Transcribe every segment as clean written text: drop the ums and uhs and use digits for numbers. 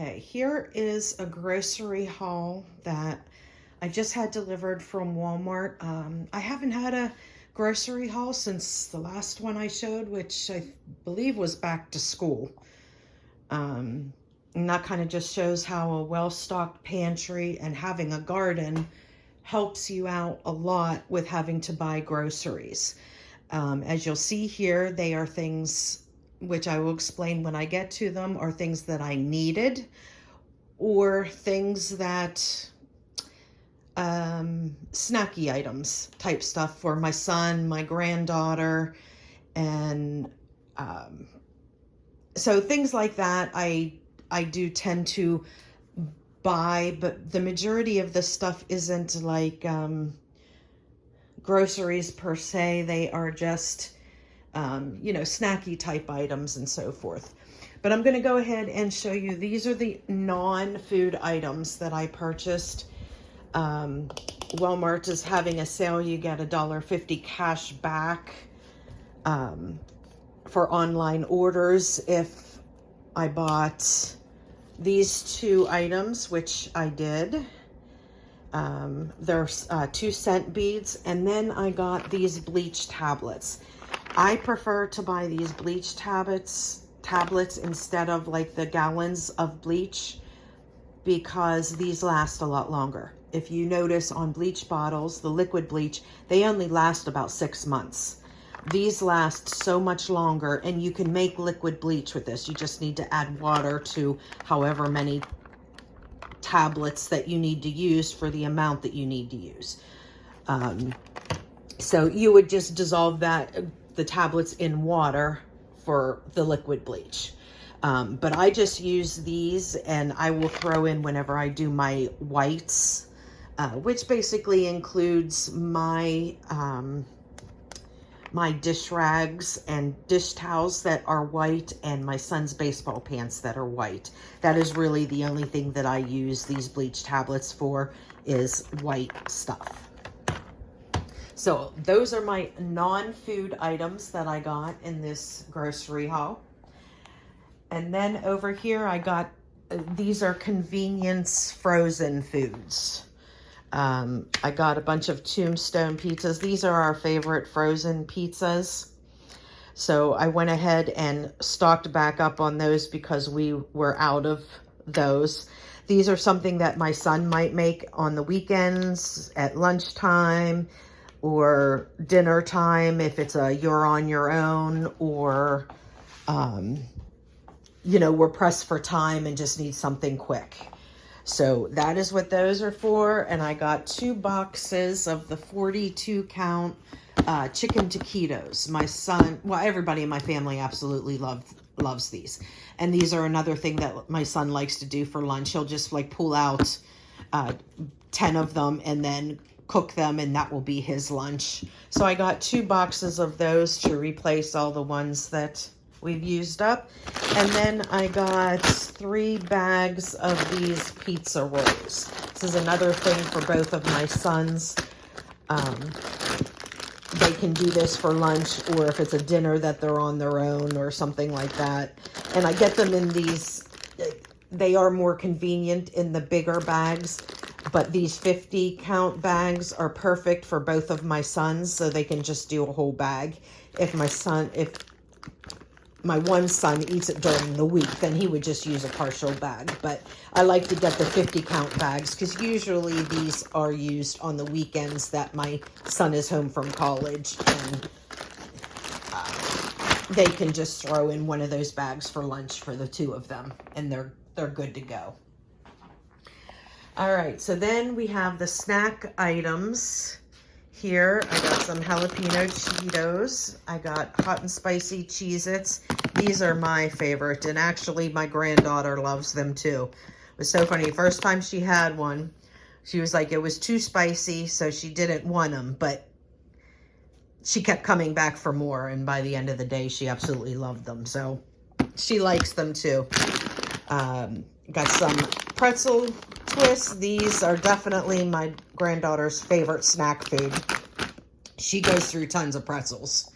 Okay, here is a grocery haul that I just had delivered from Walmart. I haven't had a grocery haul since the last one I showed, which I believe was back to school. And that kind of just shows how a well-stocked pantry and having a garden helps you out a lot with having to buy groceries. As you'll see here, they are things which I will explain when I get to them, are things that I needed or things that snacky items type stuff for my son, my granddaughter, and so things like that I do tend to buy, but the majority of the stuff isn't like groceries per se. They are just snacky type items and so forth. But I'm going to go ahead and show you, these are the non-food items that I purchased. Walmart is having a sale. You get $1.50 cash back for online orders if I bought these two items, which I did. There's 2-cent beads, and then I got these bleach tablets. I prefer to buy these bleach tablets instead of like the gallons of bleach, because these last a lot longer. If you notice on bleach bottles, the liquid bleach, they only last about 6 months. These last so much longer, and you can make liquid bleach with this. You just need to add water to however many tablets that you need to use for the amount that you need to use. So you would just dissolve the tablets in water for the liquid bleach. But I just use these, and I will throw in whenever I do my whites, which basically includes my my dish rags and dish towels that are white, and my son's baseball pants that are white. That is really the only thing that I use these bleach tablets for, is white stuff. So those are my non-food items that I got in this grocery haul. And then over here I got, these are convenience frozen foods. I got a bunch of Tombstone pizzas. These are our favorite frozen pizzas. So I went ahead and stocked back up on those because we were out of those. These are something that my son might make on the weekends at lunchtime or dinner time if it's a you're on your own, or we're pressed for time and just need something quick. So that is what those are for. And I got 2 boxes of the 42 count chicken taquitos. My son, well, everybody in my family absolutely loves these. And these are another thing that my son likes to do for lunch. He'll just like pull out 10 of them and then cook them, and that will be his lunch. So I got 2 boxes of those to replace all the ones that we've used up. And then I got 3 bags of these pizza rolls. This is another thing for both of my sons. They can do this for lunch, or if it's a dinner that they're on their own or something like that. And I get them in these, they are more convenient in the bigger bags, but these 50 count bags are perfect for both of my sons, so they can just do a whole bag. If my one son eats it during the week, then he would just use a partial bag. But I like to get the 50 count bags because usually these are used on the weekends that my son is home from college, and they can just throw in one of those bags for lunch for the 2 of them, and they're good to go. All right, so then we have the snack items. Here, I got some jalapeno Cheetos. I got hot and spicy Cheez-Its. These are my favorite, and actually my granddaughter loves them too. It was so funny. First time she had one, she was like, it was too spicy, so she didn't want them, but she kept coming back for more, and by the end of the day, she absolutely loved them. So she likes them too. Got some pretzel twists. These are definitely my granddaughter's favorite snack food. She goes through tons of pretzels.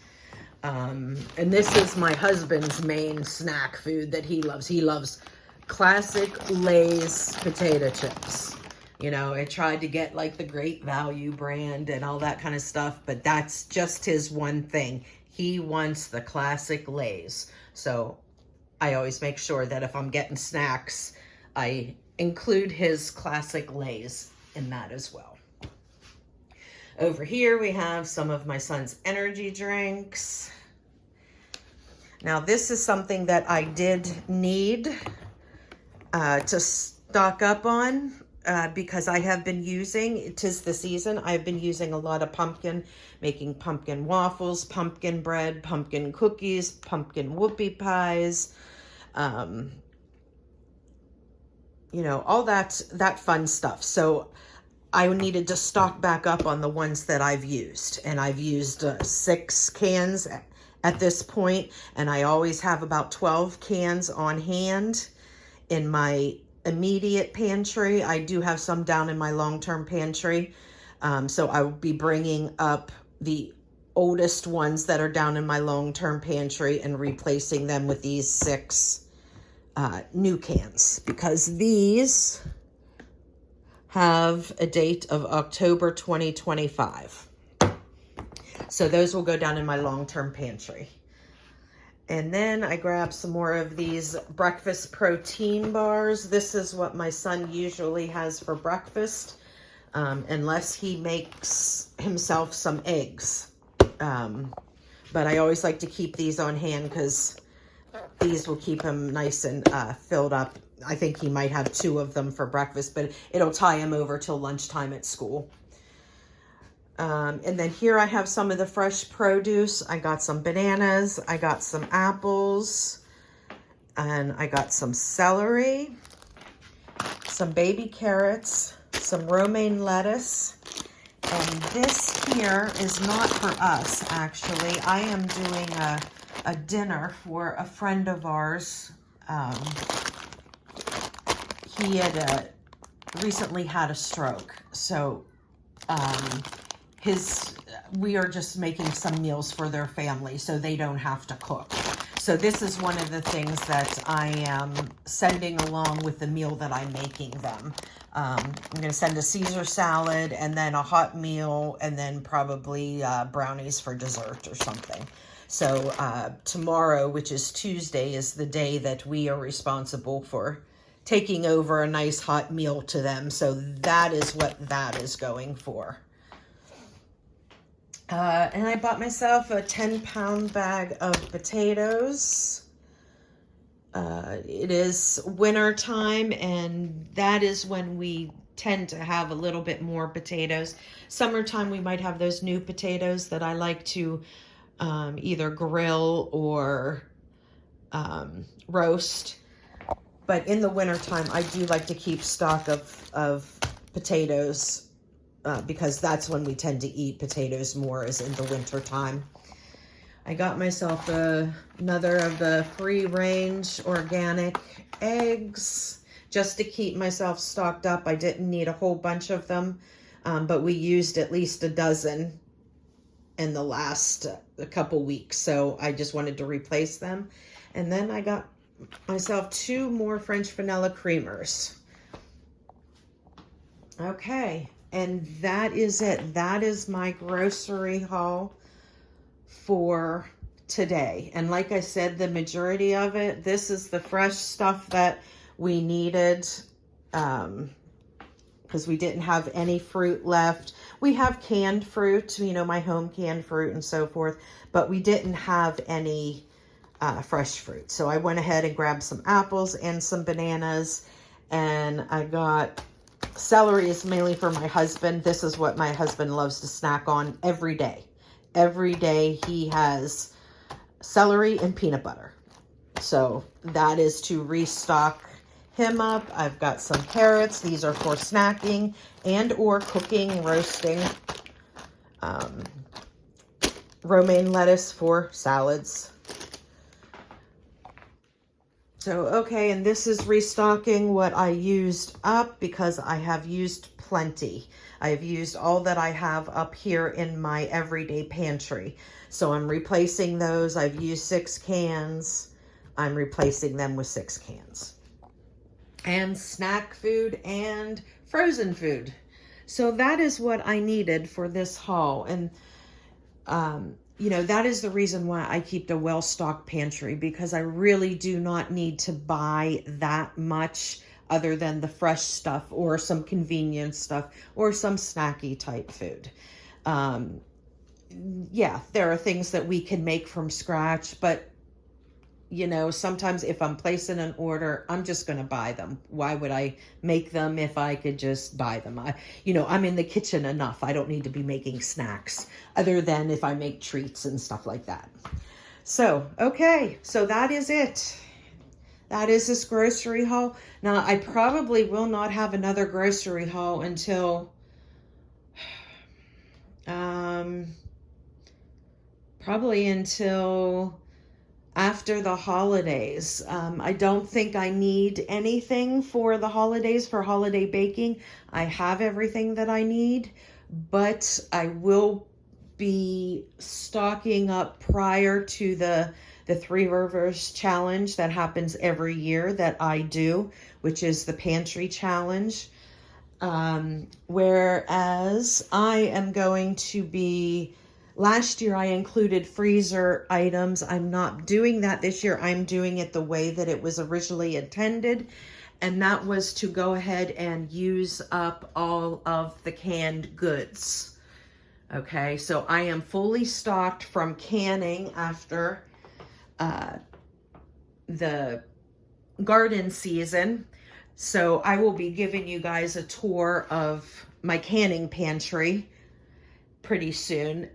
And this is my husband's main snack food that he loves. He loves classic Lay's potato chips. You know, I tried to get like the Great Value brand and all that kind of stuff, but that's just his one thing. He wants the classic Lay's. So I always make sure that if I'm getting snacks, I include his classic Lay's in that as well. Over here we have some of my son's energy drinks. Now this is something that I did need to stock up on because I have been using, 'tis the season, I've been using a lot of pumpkin, making pumpkin waffles, pumpkin bread, pumpkin cookies, pumpkin whoopie pies, you know, all that fun stuff. So I needed to stock back up on the ones that I've used, and I've used 6 cans at this point, and I always have about 12 cans on hand in my immediate pantry. I do have some down in my long-term pantry, so I will be bringing up the oldest ones that are down in my long-term pantry and replacing them with these 6 new cans, because these have a date of October 2025. So those will go down in my long-term pantry. And then I grabbed some more of these breakfast protein bars. This is what my son usually has for breakfast, unless he makes himself some eggs. But I always like to keep these on hand because these will keep him nice and filled up. I think he might have 2 of them for breakfast, but it'll tie him over till lunchtime at school. And then here I have some of the fresh produce. I got some bananas, I got some apples, and I got some celery, some baby carrots, some romaine lettuce. And this here is not for us, actually. I am doing a dinner for a friend of ours. He had recently had a stroke, so we are just making some meals for their family so they don't have to cook. So this is one of the things that I am sending along with the meal that I'm making them. I'm going to send a Caesar salad and then a hot meal and then probably brownies for dessert or something. So tomorrow, which is Tuesday, is the day that we are responsible for taking over a nice hot meal to them. So that is what that is going for. And I bought myself a 10-pound bag of potatoes. It is winter time, and that is when we tend to have a little bit more potatoes. Summertime, we might have those new potatoes that I like to either grill or roast. But in the wintertime, I do like to keep stock of potatoes because that's when we tend to eat potatoes more, is in the winter time. I got myself another of the free-range organic eggs just to keep myself stocked up. I didn't need a whole bunch of them, but we used at least a dozen in the last couple weeks, so I just wanted to replace them. And then I got myself 2 more French vanilla creamers. Okay, and that is it. That is my grocery haul for today. And like I said, the majority of it, this is the fresh stuff that we needed because we didn't have any fruit left. We have canned fruit, you know, my home canned fruit and so forth, but we didn't have any fresh fruit. So I went ahead and grabbed some apples and some bananas, and I got celery is mainly for my husband. This is what my husband loves to snack on every day. Every day he has celery and peanut butter. So that is to restock him up. I've got some carrots. These are for snacking and or cooking, roasting. Romaine lettuce for salads. So, okay, and this is restocking what I used up because I have used plenty. I've used all that I have up here in my everyday pantry. So I'm replacing those. I've used 6 cans. I'm replacing them with 6 cans. and snack food and frozen food. So that is what I needed for this haul. And, you know, that is the reason why I keep a well-stocked pantry, because I really do not need to buy that much other than the fresh stuff or some convenience stuff or some snacky type food. Yeah, there are things that we can make from scratch, but you know, sometimes if I'm placing an order, I'm just going to buy them. Why would I make them if I could just buy them? I'm in the kitchen enough. I don't need to be making snacks other than if I make treats and stuff like that. So, okay. So that is it. That is this grocery haul. Now, I probably will not have another grocery haul until, probably until after the holidays. I don't think I need anything for the holidays, for holiday baking. I have everything that I need, but I will be stocking up prior to the Three Rivers Challenge that happens every year that I do, which is the Pantry Challenge. Whereas I am going to be, last year I included freezer items. I'm not doing that this year. I'm doing it the way that it was originally intended. And that was to go ahead and use up all of the canned goods. Okay, so I am fully stocked from canning after the garden season. So I will be giving you guys a tour of my canning pantry pretty soon.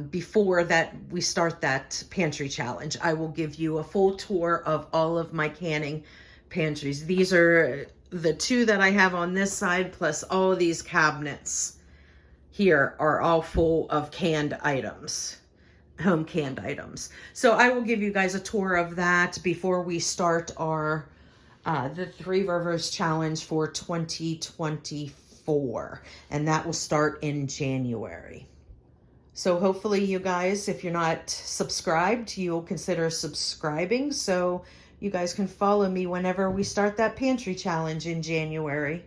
Before that we start that pantry challenge, I will give you a full tour of all of my canning pantries. These are the two that I have on this side, plus all of these cabinets here are all full of canned items, home canned items. So I will give you guys a tour of that before we start our the Three Rivers Challenge for 2024, and that will start in January. So hopefully you guys, if you're not subscribed, you'll consider subscribing so you guys can follow me whenever we start that pantry challenge in January.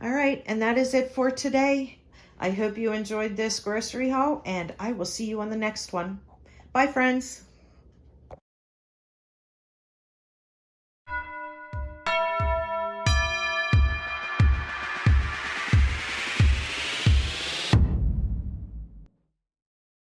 All right, and that is it for today. I hope you enjoyed this grocery haul, and I will see you on the next one. Bye, friends.